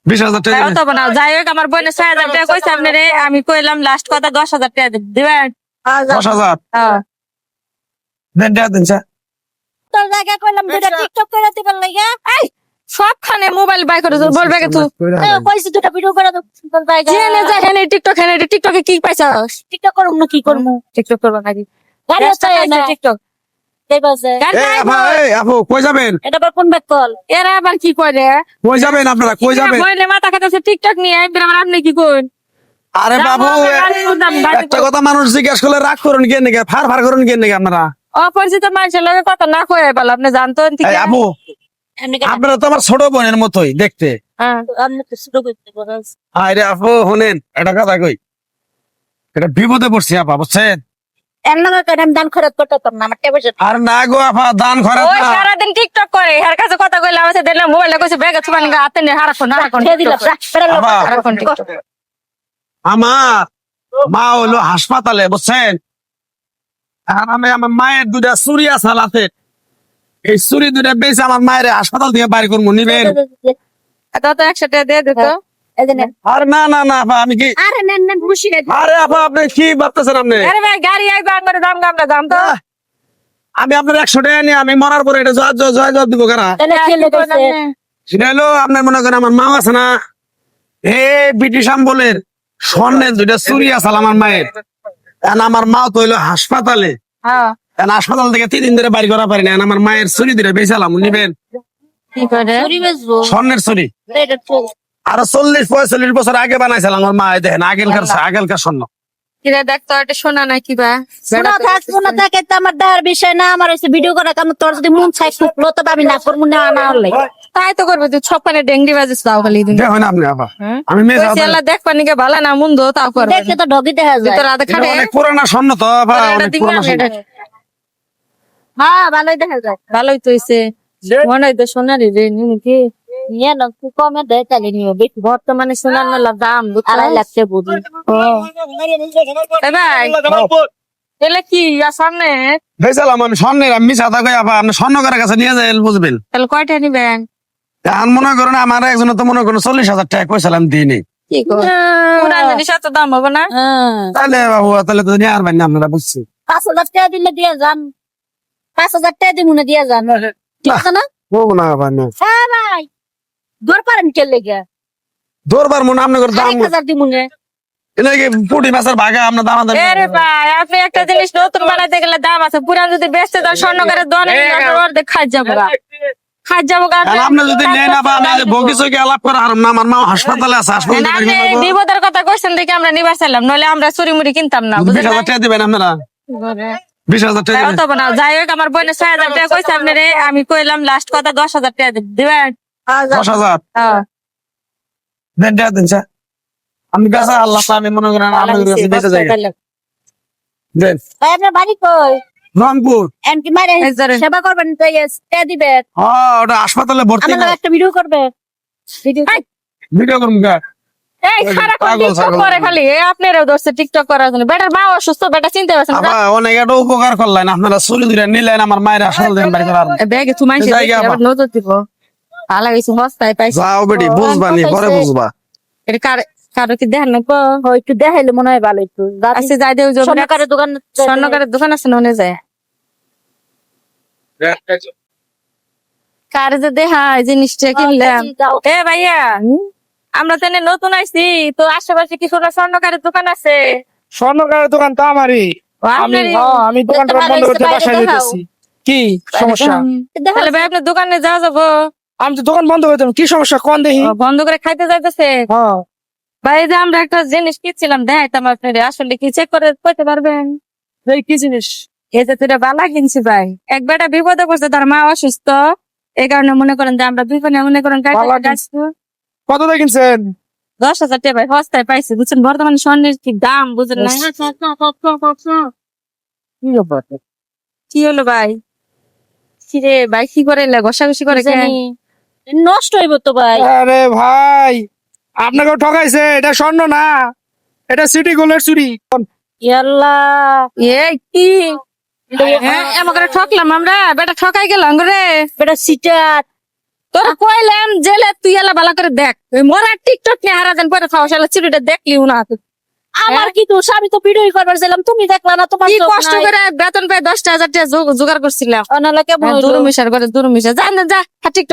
20,000 টাকা তো না যাই হোক আমার বোনের 6,000 টাকা কইছে আপনি রে আমি কইলাম লাস্ট কথা 10,000 টাকা দিবেন 10,000 হ্যাঁ দেন টাকা দেন স্যার। তোর জায়গা কইলাম দুটা টিকটক করে দিবার লাগা এই সবখানে মোবাইল বাই করে বলবে কে তুই কইছি দুটা ভিডিও করে দাও তোর জায়গা জেনে যা হেনে টিকটক হেনে টিকটকে কি পাইছাস টিকটক করুম না কি করমু টিকটক করবা নাকি গাড়ি আছে না টিকটক দেবাছে আপু কই যাবেন? এটা আবার কোন ব্যাক কল এরা আবার কি করে কই যাবেন আপনারা? কই যাবেন? বইলে মাথা খাটাছে টিকটক নিয়ে আবার আপনি কি করেন আরে বাবু একটা কথা মানুষ জিজ্ঞেস করলে রাগ করুন কেন নাকি ফার ফার করুন কেন নাকি আপনারা? অপরিচিত মানুষের লগে কথা না কয়ে বল আপনি জানতেন ঠিক এই আপু আপনারা তো আমার ছোট বোনের মতোই দেখতে। আমি তো শুরু করতে বলছ আরে আপু শুনেন একটা কথা কই, এটা বিপদে পড়ছি আপা বুঝছেন? এর নামে কেন দান খরচ করতাম না আমার টেবিল আর না গো আপা দান খরচ ওই না। সারাদিন টিকটক করে এর কাছে কথা কইলে আমাকে দিলাম মোবাইলটা কইছে ব্যাগে চুবানি হাতে নিয়ে হারাক্ষণ দিলাম আপা, হারাক্ষণ টিকটক আমার মা হলো হাসপাতালে বুঝছেন, আর আমি আমার মায়ের দুটা চুরি আছে হাতে, এই চুরি দুটা বেশি আমার মায়ের হাসপাতাল থেকে বাইরে করবো নিবেন? এটা তো 100 টাকা দিয়ে দিত আর না না না আপা আমি কি, আরে নেন নেন খুশি রে আরে আপা আপনি কি ভাবতেছেন আপনি? আরে ভাই গাড়ি আইবা আমার দাম গামলা দাম তো আমি আপনার 100 টাকা নিয়ে আমি মরার পরে এটা জয় জয় দিব কারা? তাহলে খেলে কইছে সেটা হলো আপনার মনে করেন আমার মা আছে না, ব্রিটিশ আমলের স্বর্ণের দুইটা চুরি আছে আমার মায়ের, এখন আমার মা তো হইলো হাসপাতালে, হ্যাঁ এখন হাসপাতাল থেকে 3 দিন ধরে বাড়ি করা পারি না, এখন আমার মায়ের চুরি দুইটা বেচালাম নিবেন? কি করে চুরি বেচবো স্বর্ণের চুরি এটা চল আরো 40-45 বছর আগে বানাইছিলাম আমার মা, এই দেখেন আগেলকার স্বর্ণ। কিরে দেখ তো এটা শোনা না কিবা শোনা থাকে তো আমার দেহার বিষয় না আমার হচ্ছে ভিডিও করা কারণ তোর যদি মন চাই ফুকলো তবে আমি না করবো না না হলে তাই তো করবে তুই ছপানে ডেঙ্গি বাজিস তাও খালি দিন দেখো না আপনি আপা, আমি মেয়ে কইছে আল্লাহ দেখ পানি কে ভালো না মন্দ তাও করবে দেখে তো ঢগি দেখা যায় তোর রাতে খাটে অনেক পুরানা স্বর্ণ তো আপা, এটা অনেক দিবি পুরানা আমি স্বর্ণ। এটা হ্যাঁ ভালোই দেখা যায় ভালোই তো হইছে মনে হয় তো সোনারি রে নিনি কি নিয়ে না তুই কমে দেয় তাহলে নিও বেশি বর্তমানে সোনার মেলা দাম বুঝছো 2.5 লাখ টাকা বুঝি এই ভাই এলে কি আর সামনে বেচালাম আমি স্বর্ণের, আমি মিশা থাকি আপা, আপনি স্বর্ণকারের কাছে নিয়ে যাই বুঝবেন। তাহলে কয়টা নিবেন এখন মনে করেন আমার একজন তো মনে করেন 40,000 টাকা কইছিলাম দিইনি, কি কর পুরান জিনিস এত দাম হবে না তাহলে বাবু তাহলে তো নিয়ে আরবেন না আপনারা, বুঝছি? 5,000 টাকা দিলে দিয়ে যান 5,000 টাকা দিব না দিয়ে যান ঠিক আছে না বলবো না আপা না, হ্যাঁ ভাই দূর পারেন কে লেগে দরবার মনে আপনার দাম 1,000 দিব না এটা কি পুটি মাছের ভাগা আপনার দাম আদান আরে ভাই আপনি একটা জিনিস নতুন বানাইতে গেলে দাম আছে পুরান যদি বেচতে দাও স্বর্ণকারের দোকানে অর্ধেক খাই যাবো খাই যাবো আপনি যদি নেন আপা, আমি যে বগি চৌকি আলাপ করা হারাম না, আমার মা হাসপাতালে আছে, হাসপাতালে আপনি এই বিপদের কথা কইছেন দেখে আমরা নিবার চাইলাম নইলে আমরা চুরি মুড়ি কিনতাম না 20,000 টাকা দিবেন আপনারা, 20,000 টাকা দিবেন। তো না যাই হোক আমার বোনের 6,000 টাকা কইছে আপনি রে আমি কইলাম লাস্ট কথা 10,000 টাকা দিবেন 10,000 হ্যাঁ দেন টাকা দেন স্যার। আমি বেচা আল্লাহ আমি মনে করেন আপনাদের কাছে বেঁচে যাই দেন। ভাই আপনার বাড়ি কই রংপুর, এমনকি মারে এই ধরে। সেবা করবেন তো টাকা দিবে ওটা হাসপাতালে ভর্তি আমার একটা ভিডিও করবে ভিডিও ভিডিও করুন গা। এই সারাক্ষণ পাগল টিকটক ছাগল। করে খালি আপনারও ধরছে টিকটক করার জন্য বেটার মা অসুস্থ বেটা চিনতে পারছেন আপা অনেক একটা উপকার করলেন, আপনারা চুরি ধরে নিলেন আমার মায়ের হাসপাতাল থেকে বাড়ি করার। ব্যাগে তুমি মাইছে জায়গা আবার। নজর দিব ভালো গেছে হস্তায় পাইছি যাও বেটি বুঝবা নি পরে বুঝবা। এটা কারো কি দেখেন না একটু দেখাইলে মনে হয় ভালো একটু আচ্ছা যাই দেও স্বর্ণকারের দোকান স্বর্ণকারের দোকান আছে না ওনে যায় কার যে দেখা এই জিনিসটা কিনলাম এ ভাইয়া আমরা তো এনে নতুন আইছি তো আশেপাশে কি কোনো স্বর্ণকারের দোকান আছে স্বর্ণকারের দোকান তো আমারই ও আপনারই? আমি দোকানটা ভালো বন্ধ করতে হয়েছে, বাসায় বাইরে দেখাও। যেতেছি কি সমস্যা তাহলে ভাই আপনার দোকানে যাওয়া যাবো আমি তো দোকান বন্ধ করে দেবো কি সমস্যা কোন দেখি ও, বন্ধ করে খাইতে যাইতেছে হ্যাঁ ভাই এই যে আমরা একটা জিনিস কিনছিলাম দেখাইতাম আপনার আসলে কি চেক করে কইতে পারবেন এই কি জিনিস এই যে তুই বালা কিনছি ভাই এক বেটা বিপদে পড়ছে তার মা অসুস্থ এই কারণে মনে করেন যে আমরা দুই মনে করেন বালা কত দিয়ে কিনছেন 10,000 টাকা ভাই সস্তায় পাইছি বুঝছেন বর্তমানে স্বর্ণের কি দাম বুঝেন না কি হলো ভাই কি রে ভাই কি করে ঘষাঘষি করে কেন? নষ্ট হইব তো ভাই আরে ভাই আপনাকেও ঠকাইছে এটা স্বর্ণ না এটা সিটি গোল্ডের চুরি ইয়াল্লা এ কি হ্যাঁ এমন করে ঠকলাম আমরা বেটা ঠকাই গেলাম রে বেটা সিটার তোর কইলাম জেলে তুই এলা ভালো করে দেখ ওই মরা টিকটক নিয়ে হারা দিন পরে খাওয়া শালা চুরিটা দেখলিও না আমার কি দোষ? আমি তো ভিডিও করবার ছিলাম, তুমি দেখলা না? তোমার কি চোখ কষ্ট নাই? করে বেতন পাই 10,000 টাকা জোগাড় করছিলাম অনালা কেমন হইলো? দুরমিশার করে দুরমিশা যা যা টিকটক